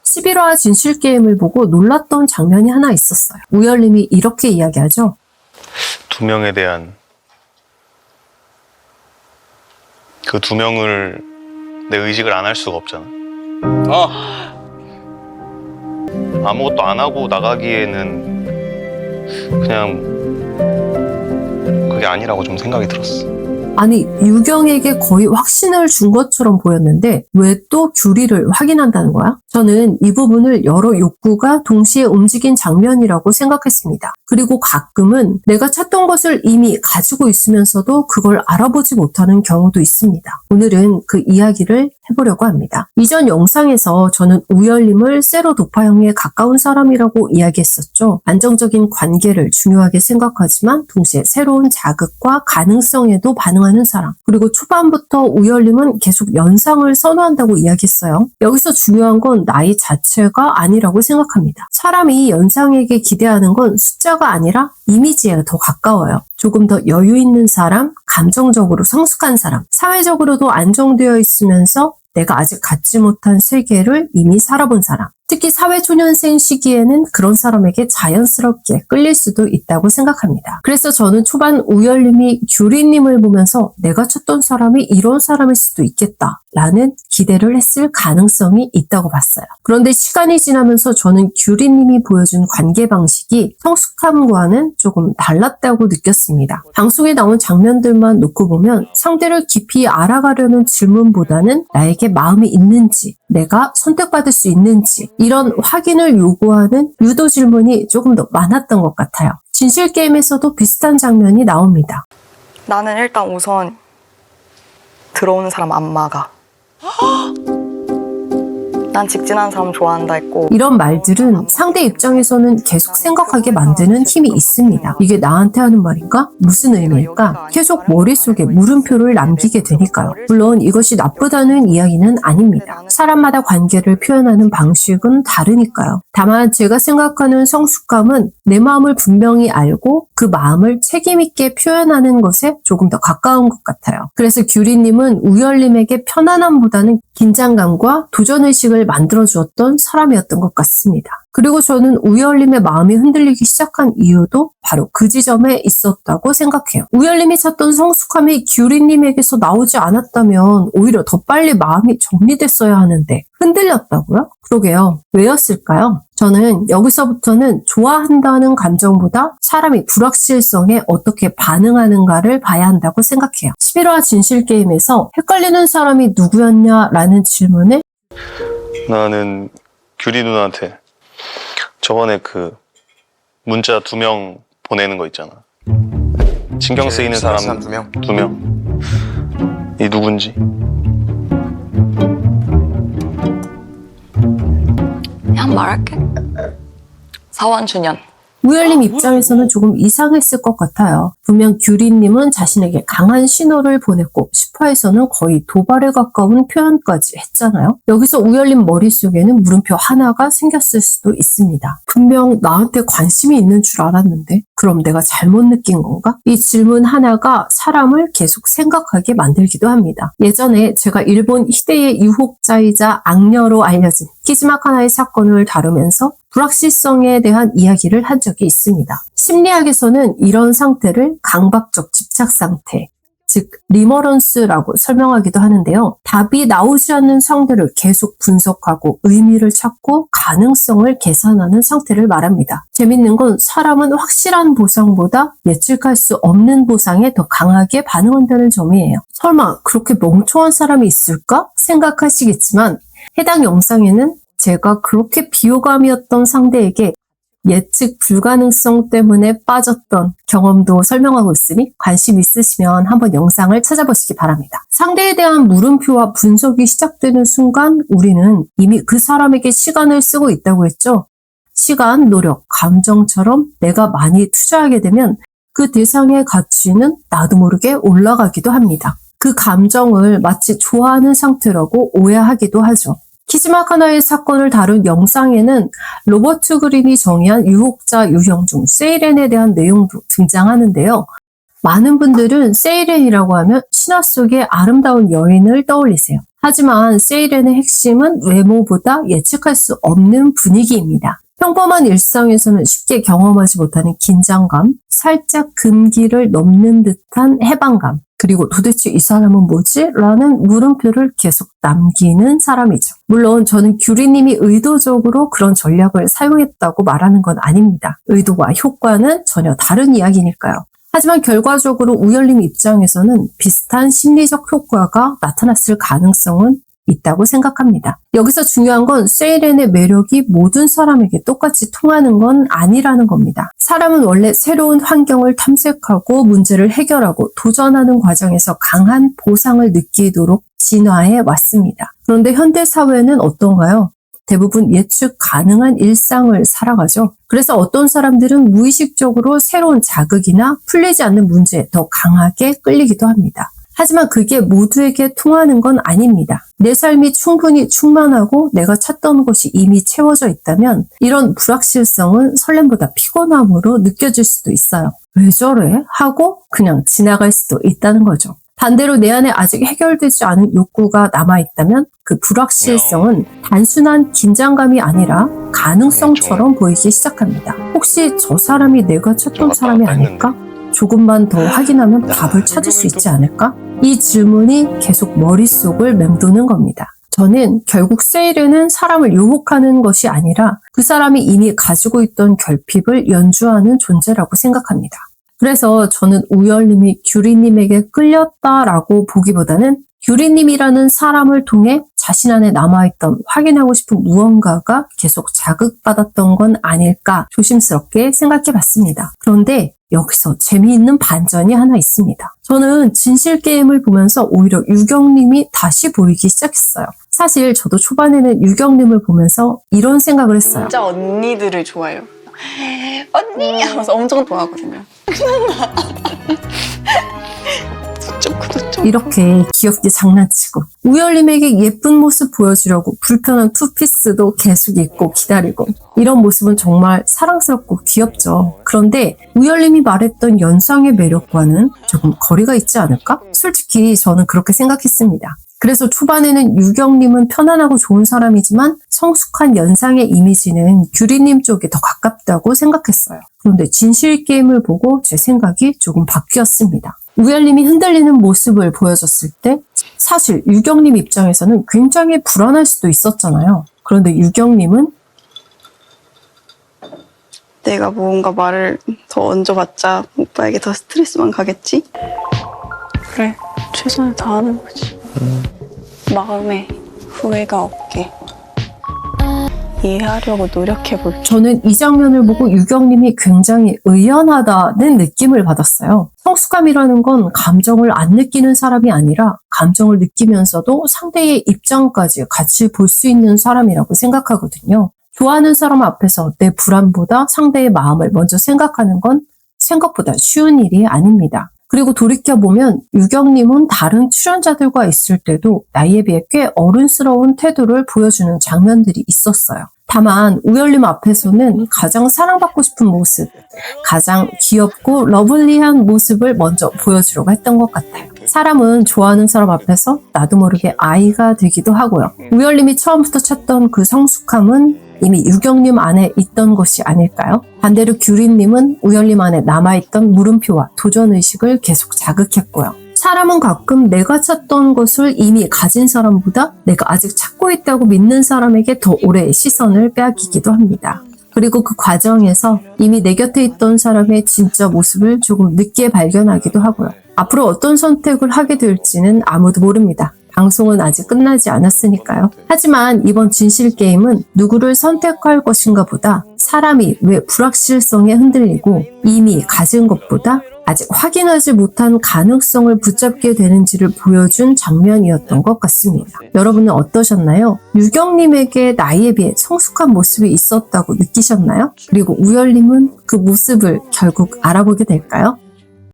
11화 진실게임을 보고 놀랐던 장면이 하나 있었어요. 우열님이 이렇게 이야기하죠. 두 명에 대한 그 두 명을 내 의식을 안 할 수가 없잖아. 아무것도 안 하고 나가기에는 그냥 그게 아니라고 좀 생각이 들었어. 아니, 유경에게 거의 확신을 준 것처럼 보였는데 왜 또 규리를 확인한다는 거야? 저는 이 부분을 여러 욕구가 동시에 움직인 장면이라고 생각했습니다. 그리고 가끔은 내가 찾던 것을 이미 가지고 있으면서도 그걸 알아보지 못하는 경우도 있습니다. 오늘은 그 이야기를 해보려고 합니다. 이전 영상에서 저는 우열님을 세로도파형에 가까운 사람이라고 이야기했었죠. 안정적인 관계를 중요하게 생각하지만 동시에 새로운 자극과 가능성에도 반응하는 사람. 그리고 초반부터 우열님은 계속 연상을 선호한다고 이야기했어요. 여기서 중요한 건 나이 자체가 아니라고 생각합니다. 사람이 연상에게 기대하는 건 숫자가 아니라 이미지에 더 가까워요. 조금 더 여유 있는 사람, 감정적으로 성숙한 사람, 사회적으로도 안정되어 있으면서 내가 아직 갖지 못한 세계를 이미 살아본 사람. 특히 사회초년생 시기에는 그런 사람에게 자연스럽게 끌릴 수도 있다고 생각합니다. 그래서 저는 초반 우열님이 규리님을 보면서 내가 찾던 사람이 이런 사람일 수도 있겠다 라는 기대를 했을 가능성이 있다고 봤어요. 그런데 시간이 지나면서 저는 규리님이 보여준 관계 방식이 성숙함과는 조금 달랐다고 느꼈습니다. 방송에 나온 장면들만 놓고 보면 상대를 깊이 알아가려는 질문보다는 나에게 마음이 있는지, 내가 선택받을 수 있는지 이런 확인을 요구하는 유도 질문이 조금 더 많았던 것 같아요. 진실게임에서도 비슷한 장면이 나옵니다. 나는 일단 우선 들어오는 사람 안 막아. 난 직진하는 사람 좋아한다 했고, 이런 말들은 상대 입장에서는 계속 생각하게 만드는 힘이 있습니다. 이게 나한테 하는 말인가? 무슨 의미일까? 계속 머릿속에 물음표를 남기게 되니까요. 물론 이것이 나쁘다는 이야기는 아닙니다. 사람마다 관계를 표현하는 방식은 다르니까요. 다만 제가 생각하는 성숙함은 내 마음을 분명히 알고 그 마음을 책임있게 표현하는 것에 조금 더 가까운 것 같아요. 그래서 규리님은 우열님에게 편안함보다는 긴장감과 도전의식을 만들어주었던 사람이었던 것 같습니다. 그리고 저는 우열님의 마음이 흔들리기 시작한 이유도 바로 그 지점에 있었다고 생각해요. 우열님이 찾던 성숙함이 규리님에게서 나오지 않았다면 오히려 더 빨리 마음이 정리됐어야 하는데 흔들렸다고요? 그러게요. 왜였을까요? 저는 여기서부터는 좋아한다는 감정보다 사람이 불확실성에 어떻게 반응하는가를 봐야 한다고 생각해요. 11화 진실게임에서 헷갈리는 사람이 누구였냐라는 질문에 나는 규리 누나한테 저번에 그 문자 2명 보내는 거 있잖아. 신경 쓰이는 사람 2명. 2명. 이 누군지. 그냥 말할게. 사원준현. 우열님 입장에서는 조금 이상했을 것 같아요. 분명 규리님은 자신에게 강한 신호를 보냈고 10화에서는 거의 도발에 가까운 표현까지 했잖아요. 여기서 우열님 머릿속에는 물음표 하나가 생겼을 수도 있습니다. 분명 나한테 관심이 있는 줄 알았는데 그럼 내가 잘못 느낀 건가? 이 질문 하나가 사람을 계속 생각하게 만들기도 합니다. 예전에 제가 일본 희대의 유혹자이자 악녀로 알려진 키즈마카나의 사건을 다루면서 불확실성에 대한 이야기를 한 적이 있습니다. 심리학에서는 이런 상태를 강박적 집착 상태, 즉 리머런스라고 설명하기도 하는데요. 답이 나오지 않는 상대를 계속 분석하고 의미를 찾고 가능성을 계산하는 상태를 말합니다. 재밌는 건 사람은 확실한 보상보다 예측할 수 없는 보상에 더 강하게 반응한다는 점이에요. 설마 그렇게 멍청한 사람이 있을까? 생각하시겠지만 해당 영상에는 제가 그렇게 비호감이었던 상대에게 예측 불가능성 때문에 빠졌던 경험도 설명하고 있으니 관심 있으시면 한번 영상을 찾아보시기 바랍니다. 상대에 대한 물음표와 분석이 시작되는 순간 우리는 이미 그 사람에게 시간을 쓰고 있다고 했죠. 시간, 노력, 감정처럼 내가 많이 투자하게 되면 그 대상의 가치는 나도 모르게 올라가기도 합니다. 그 감정을 마치 좋아하는 상태라고 오해하기도 하죠. 키즈마카나의 사건을 다룬 영상에는 로버트 그린이 정의한 유혹자 유형 중 세이렌에 대한 내용도 등장하는데요. 많은 분들은 세이렌이라고 하면 신화 속의 아름다운 여인을 떠올리세요. 하지만 세이렌의 핵심은 외모보다 예측할 수 없는 분위기입니다. 평범한 일상에서는 쉽게 경험하지 못하는 긴장감, 살짝 금기를 넘는 듯한 해방감, 그리고 도대체 이 사람은 뭐지? 라는 물음표를 계속 남기는 사람이죠. 물론 저는 규리님이 의도적으로 그런 전략을 사용했다고 말하는 건 아닙니다. 의도와 효과는 전혀 다른 이야기니까요. 하지만 결과적으로 우열님 입장에서는 비슷한 심리적 효과가 나타났을 가능성은 있다고 생각합니다. 여기서 중요한 건 세이렌의 매력이 모든 사람에게 똑같이 통하는 건 아니라는 겁니다. 사람은 원래 새로운 환경을 탐색하고 문제를 해결하고 도전하는 과정에서 강한 보상을 느끼도록 진화해 왔습니다. 그런데 현대 사회는 어떤가요? 대부분 예측 가능한 일상을 살아가죠. 그래서 어떤 사람들은 무의식적으로 새로운 자극이나 풀리지 않는 문제에 더 강하게 끌리기도 합니다. 하지만 그게 모두에게 통하는 건 아닙니다. 내 삶이 충분히 충만하고 내가 찾던 것이 이미 채워져 있다면 이런 불확실성은 설렘보다 피곤함으로 느껴질 수도 있어요. 왜 저래? 하고 그냥 지나갈 수도 있다는 거죠. 반대로 내 안에 아직 해결되지 않은 욕구가 남아있다면 그 불확실성은 단순한 긴장감이 아니라 가능성처럼 보이기 시작합니다. 혹시 저 사람이 내가 찾던 사람이 아닐까? 조금만 더 확인하면 답을 찾을 수 있지 않을까? 이 질문이 계속 머릿속을 맴도는 겁니다. 저는 결국 세이렌은 사람을 유혹하는 것이 아니라 그 사람이 이미 가지고 있던 결핍을 연주하는 존재라고 생각합니다. 그래서 저는 우열님이 규리님에게 끌렸다라고 보기보다는 규리님이라는 사람을 통해 자신 안에 남아있던 확인하고 싶은 무언가가 계속 자극받았던 건 아닐까 조심스럽게 생각해 봤습니다. 그런데 여기서 재미있는 반전이 하나 있습니다. 저는 진실게임을 보면서 오히려 유경님이 다시 보이기 시작했어요. 사실 저도 초반에는 유경님을 보면서 이런 생각을 했어요. 진짜 언니들을 좋아해요. 언니! 하면서 엄청 좋아하거든요. 이렇게 귀엽게 장난치고 우열님에게 예쁜 모습 보여주려고 불편한 투피스도 계속 입고 기다리고 이런 모습은 정말 사랑스럽고 귀엽죠. 그런데 우열님이 말했던 연상의 매력과는 조금 거리가 있지 않을까? 솔직히 저는 그렇게 생각했습니다. 그래서 초반에는 유경님은 편안하고 좋은 사람이지만 성숙한 연상의 이미지는 규리님 쪽에 더 가깝다고 생각했어요. 그런데 진실게임을 보고 제 생각이 조금 바뀌었습니다. 우열님이 흔들리는 모습을 보여줬을 때 사실 유경님 입장에서는 굉장히 불안할 수도 있었잖아요. 그런데 유경님은 내가 뭔가 말을 더 얹어봤자 오빠에게 더 스트레스만 가겠지? 그래, 최선을 다하는 거지. 마음에 후회가 없게 이해하려고 노력해볼게. 저는 이 장면을 보고 유경님이 굉장히 의연하다는 느낌을 받았어요. 성숙함이라는 건 감정을 안 느끼는 사람이 아니라 감정을 느끼면서도 상대의 입장까지 같이 볼 수 있는 사람이라고 생각하거든요. 좋아하는 사람 앞에서 내 불안보다 상대의 마음을 먼저 생각하는 건 생각보다 쉬운 일이 아닙니다. 그리고 돌이켜보면 유경님은 다른 출연자들과 있을 때도 나이에 비해 꽤 어른스러운 태도를 보여주는 장면들이 있었어요. 다만 우열님 앞에서는 가장 사랑받고 싶은 모습, 가장 귀엽고 러블리한 모습을 먼저 보여주려고 했던 것 같아요. 사람은 좋아하는 사람 앞에서 나도 모르게 아이가 되기도 하고요. 우열님이 처음부터 찾던 그 성숙함은 이미 유경님 안에 있던 것이 아닐까요? 반대로 규리님은 우열님 안에 남아있던 물음표와 도전의식을 계속 자극했고요. 사람은 가끔 내가 찾던 것을 이미 가진 사람보다 내가 아직 찾고 있다고 믿는 사람에게 더 오래 시선을 빼앗기기도 합니다. 그리고 그 과정에서 이미 내 곁에 있던 사람의 진짜 모습을 조금 늦게 발견하기도 하고요. 앞으로 어떤 선택을 하게 될지는 아무도 모릅니다. 방송은 아직 끝나지 않았으니까요. 하지만 이번 진실게임은 누구를 선택할 것인가 보다 사람이 왜 불확실성에 흔들리고 이미 가진 것보다 아직 확인하지 못한 가능성을 붙잡게 되는지를 보여준 장면이었던 것 같습니다. 여러분은 어떠셨나요? 유경님에게 나이에 비해 성숙한 모습이 있었다고 느끼셨나요? 그리고 우열님은 그 모습을 결국 알아보게 될까요?